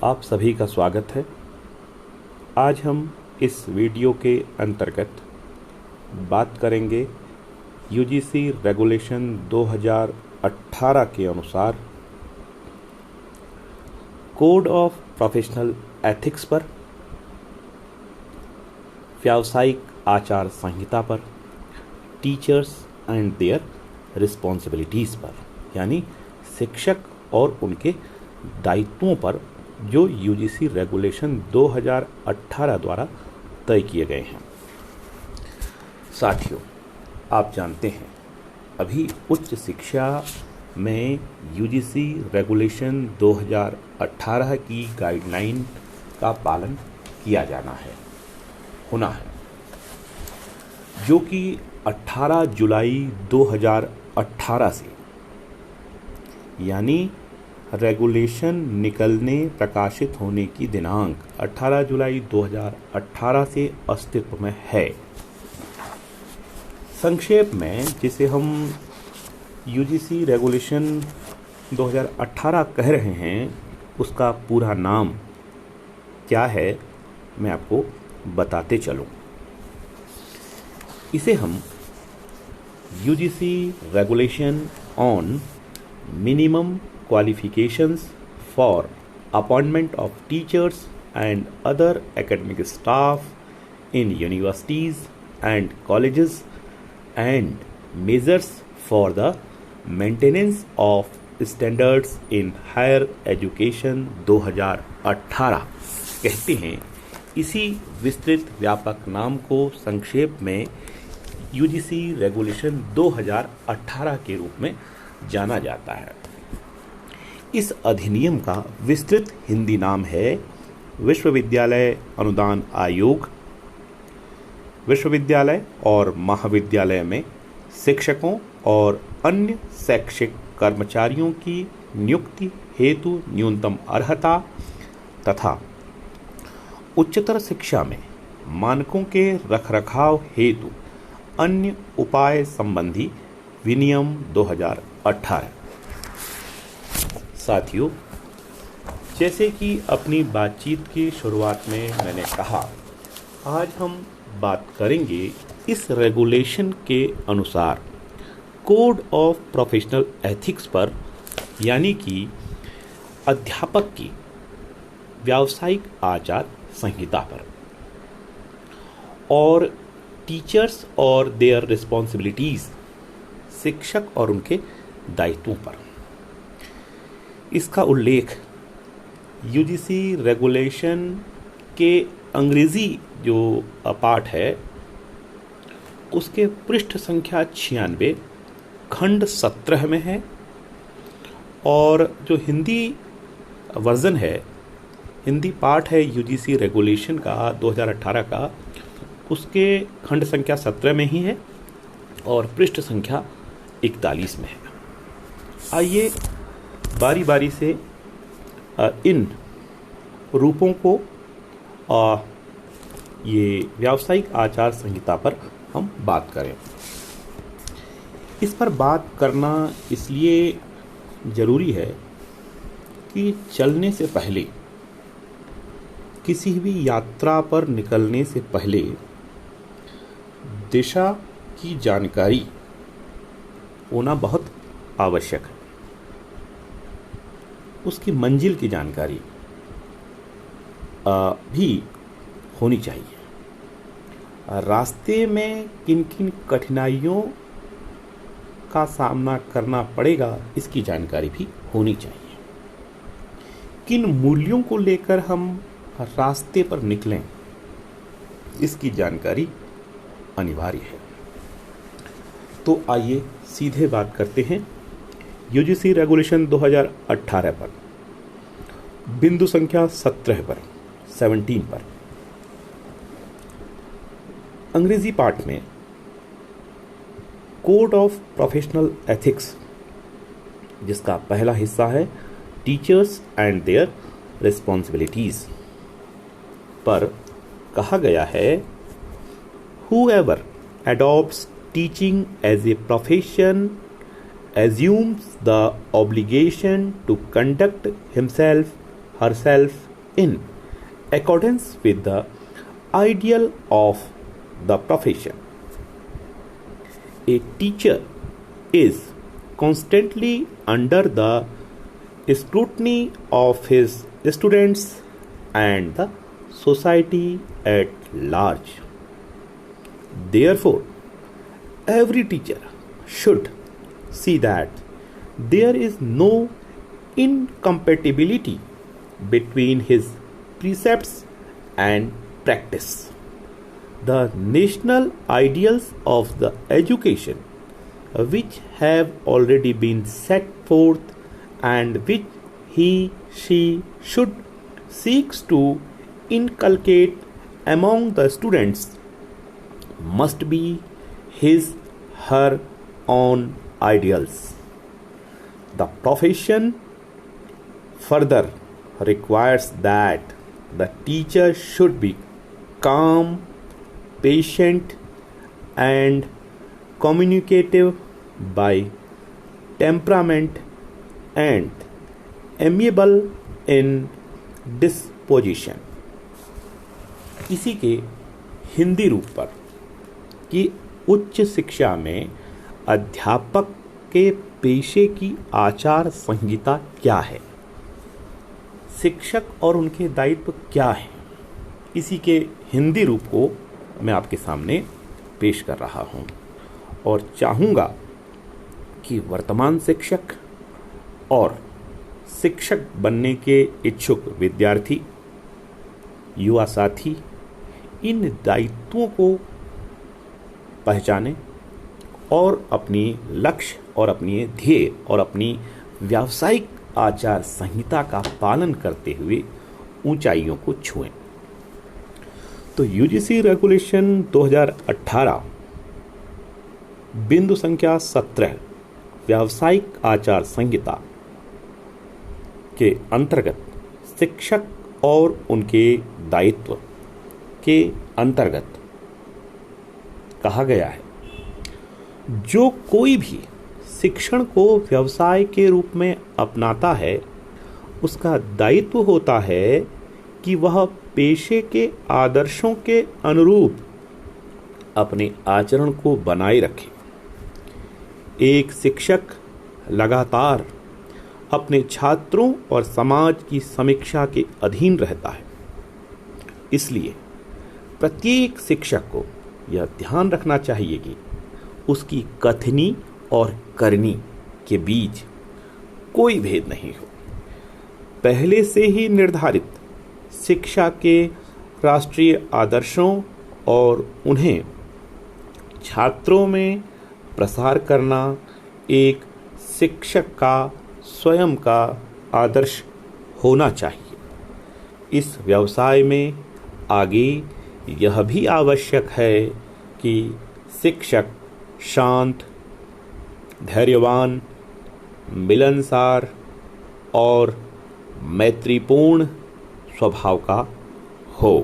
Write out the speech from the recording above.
आप सभी का स्वागत है। आज हम इस वीडियो के अंतर्गत बात करेंगे यूजीसी रेगुलेशन 2018 के अनुसार कोड ऑफ प्रोफेशनल एथिक्स पर, व्यावसायिक आचार संहिता पर, टीचर्स एंड देयर रिस्पॉन्सिबिलिटीज़ पर, यानी शिक्षक और उनके दायित्वों पर जो यूजीसी रेगुलेशन 2018 द्वारा तय किए गए हैं। साथियों, आप जानते हैं अभी उच्च शिक्षा में यूजीसी रेगुलेशन 2018 की गाइडलाइन का पालन किया जाना होना है, जो कि 18 जुलाई 2018 से, यानी रेगुलेशन निकलने प्रकाशित होने की दिनांक 18 जुलाई 2018 से अस्तित्व में है। संक्षेप में जिसे हम यूजीसी रेगुलेशन 2018 कह रहे हैं, उसका पूरा नाम क्या है मैं आपको बताते चलूं। इसे हम UGC regulation on minimum qualifications for appointment of teachers and other academic staff in universities and colleges and measures for the maintenance of standards in higher education 2018 कहते हैं। इसी विस्तृत व्यापक नाम को संक्षेप में यूजीसी रेगुलेशन 2018 के रूप में जाना जाता है। इस अधिनियम का विस्तृत हिंदी नाम है विश्वविद्यालय अनुदान आयोग। विश्वविद्यालय और महाविद्यालय में शिक्षकों और अन्य शैक्षिक कर्मचारियों की नियुक्ति हेतु न्यूनतम अर्हता तथा उच्चतर शिक्षा में मानकों के रखरखाव हेतु अन्य उपाय संबंधी विनियम 2018। साथियों, जैसे कि अपनी बातचीत की शुरुआत में मैंने कहा, आज हम बात करेंगे इस रेगुलेशन के अनुसार कोड ऑफ प्रोफेशनल एथिक्स पर, यानी कि अध्यापक की व्यावसायिक आचार संहिता पर, और टीचर्स और देयर रिस्पॉन्सिबिलिटीज़, शिक्षक और उनके दायित्वों पर। इसका उल्लेख यूजीसी रेगुलेशन के अंग्रेज़ी जो पाठ है उसके पृष्ठ संख्या 96 खंड 17 में है, और जो हिंदी वर्ज़न है, हिंदी पाठ है यूजीसी रेगुलेशन का 2018 का, उसके खंड संख्या 17 में ही है और पृष्ठ संख्या 41 में है। आइए बारी बारी से इन रूपों को ये व्यावसायिक आचार संहिता पर हम बात करें। इस पर बात करना इसलिए ज़रूरी है कि चलने से पहले, किसी भी यात्रा पर निकलने से पहले दिशा की जानकारी होना बहुत आवश्यक है। उसकी मंजिल की जानकारी भी होनी चाहिए। रास्ते में किन किन कठिनाइयों का सामना करना पड़ेगा, इसकी जानकारी भी होनी चाहिए। किन मूल्यों को लेकर हम रास्ते पर निकलें, इसकी जानकारी अनिवार्य है। तो आइए सीधे बात करते हैं यूजीसी रेगुलेशन 2018 पर, बिंदु संख्या 17 पर, 17 पर। अंग्रेजी पाठ में कोड ऑफ प्रोफेशनल एथिक्स, जिसका पहला हिस्सा है टीचर्स एंड देयर रिस्पॉन्सिबिलिटीज, पर कहा गया है, whoever adopts teaching as a profession assumes the obligation to conduct himself, herself in accordance with the ideal of the profession. A teacher is constantly under the scrutiny of his students and the society at large. Therefore, every teacher should see that there is no incompatibility between his precepts and practice. The national ideals of the education, which have already been set forth and which she should seeks to inculcate among the students, must be her own ideals. The profession further requires that the teacher should be calm, patient, and communicative by temperament and amiable in disposition. इसी के हिंदी रूप पर कि उच्च शिक्षा में अध्यापक के पेशे की आचार संहिता क्या है, शिक्षक और उनके दायित्व क्या हैं, इसी के हिंदी रूप को मैं आपके सामने पेश कर रहा हूं और चाहूँगा कि वर्तमान शिक्षक और शिक्षक बनने के इच्छुक विद्यार्थी, युवा साथी इन दायित्वों को पहचानें और अपनी लक्ष्य और अपनी ध्येय और अपनी व्यावसायिक आचार संहिता का पालन करते हुए ऊंचाइयों को छुएं। तो यूजीसी रेगुलेशन 2018 बिंदु संख्या 17 व्यावसायिक आचार संहिता के अंतर्गत शिक्षक और उनके दायित्व के अंतर्गत कहा गया है, जो कोई भी शिक्षण को व्यवसाय के रूप में अपनाता है उसका दायित्व होता है कि वह पेशे के आदर्शों के अनुरूप अपने आचरण को बनाए रखे। एक शिक्षक लगातार अपने छात्रों और समाज की समीक्षा के अधीन रहता है, इसलिए प्रत्येक शिक्षक को यह ध्यान रखना चाहिए कि उसकी कथनी और करनी के बीच कोई भेद नहीं हो। पहले से ही निर्धारित शिक्षा के राष्ट्रीय आदर्शों और उन्हें छात्रों में प्रसार करना एक शिक्षक का स्वयं का आदर्श होना चाहिए। इस व्यवसाय में आगे यह भी आवश्यक है कि शिक्षक शांत, धैर्यवान, मिलनसार और मैत्रीपूर्ण स्वभाव का हो।